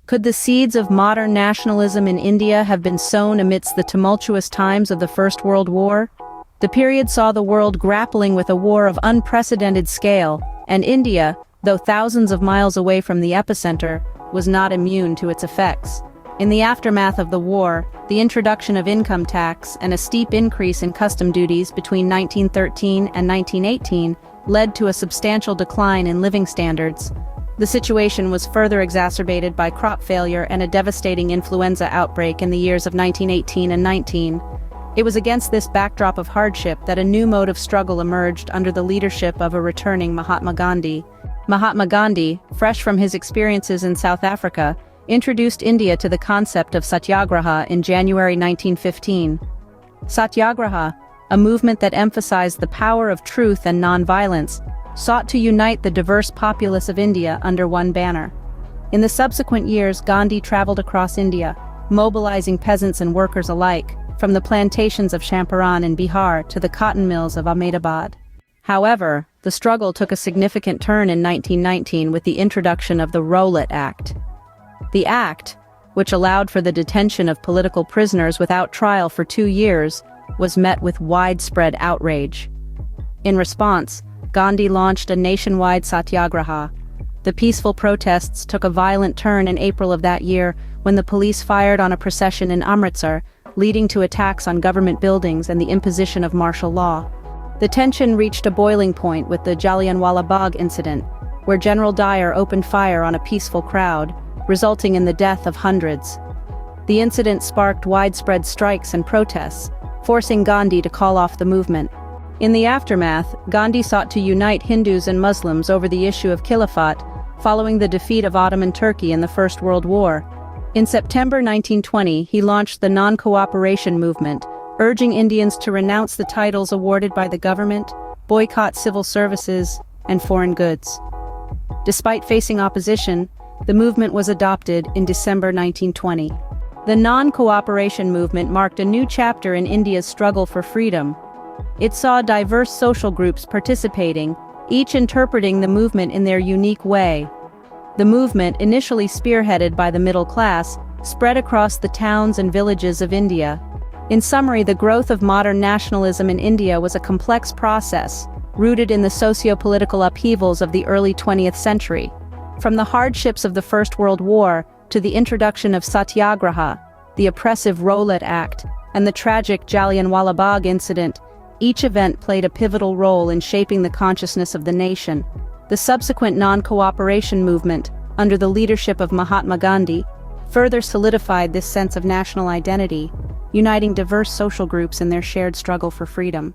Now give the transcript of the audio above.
Could the seeds of modern nationalism in India have been sown amidst the tumultuous times of the First World War? The period saw the world grappling with a war of unprecedented scale, and India, though thousands of miles away from the epicenter, was not immune to its effects. In the aftermath of the war, the introduction of income tax and a steep increase in custom duties between 1913 and 1918 led to a substantial decline in living standards. The situation was further exacerbated by crop failure and a devastating influenza outbreak in the years of 1918 and 19. It was against this backdrop of hardship that a new mode of struggle emerged under the leadership of a returning Mahatma Gandhi. Mahatma Gandhi, fresh from his experiences in South Africa, introduced India to the concept of satyagraha in January 1915. Satyagraha, a movement that emphasized the power of truth and nonviolence, sought to unite the diverse populace of India under one banner. In the subsequent years, Gandhi traveled across India, mobilizing peasants and workers alike, from the plantations of Champaran in Bihar to the cotton mills of Ahmedabad. However, the struggle took a significant turn in 1919 with the introduction of the Rowlatt Act. The act, which allowed for the detention of political prisoners without trial for 2 years, was met with widespread outrage. In response, Gandhi launched a nationwide satyagraha. The peaceful protests took a violent turn in April of that year when the police fired on a procession in Amritsar, leading to attacks on government buildings and the imposition of martial law. The tension reached a boiling point with the Jallianwala Bagh incident, where General Dyer opened fire on a peaceful crowd, resulting in the death of hundreds. The incident sparked widespread strikes and protests, forcing Gandhi to call off the movement. In the aftermath, Gandhi sought to unite Hindus and Muslims over the issue of Khilafat, following the defeat of Ottoman Turkey in the First World War. In September 1920, he launched the non-cooperation movement, urging Indians to renounce the titles awarded by the government, boycott civil services, and foreign goods. Despite facing opposition, the movement was adopted in December 1920. The non-cooperation movement marked a new chapter in India's struggle for freedom. It saw diverse social groups participating, each interpreting the movement in their unique way. The movement, initially spearheaded by the middle class, spread across the towns and villages of India. In summary, the growth of modern nationalism in India was a complex process, rooted in the socio-political upheavals of the early 20th century. From the hardships of the First World War to the introduction of Satyagraha, the oppressive Rowlatt Act, and the tragic Jallianwala Bagh incident, each event played a pivotal role in shaping the consciousness of the nation. The subsequent non-cooperation movement, under the leadership of Mahatma Gandhi, further solidified this sense of national identity, uniting diverse social groups in their shared struggle for freedom.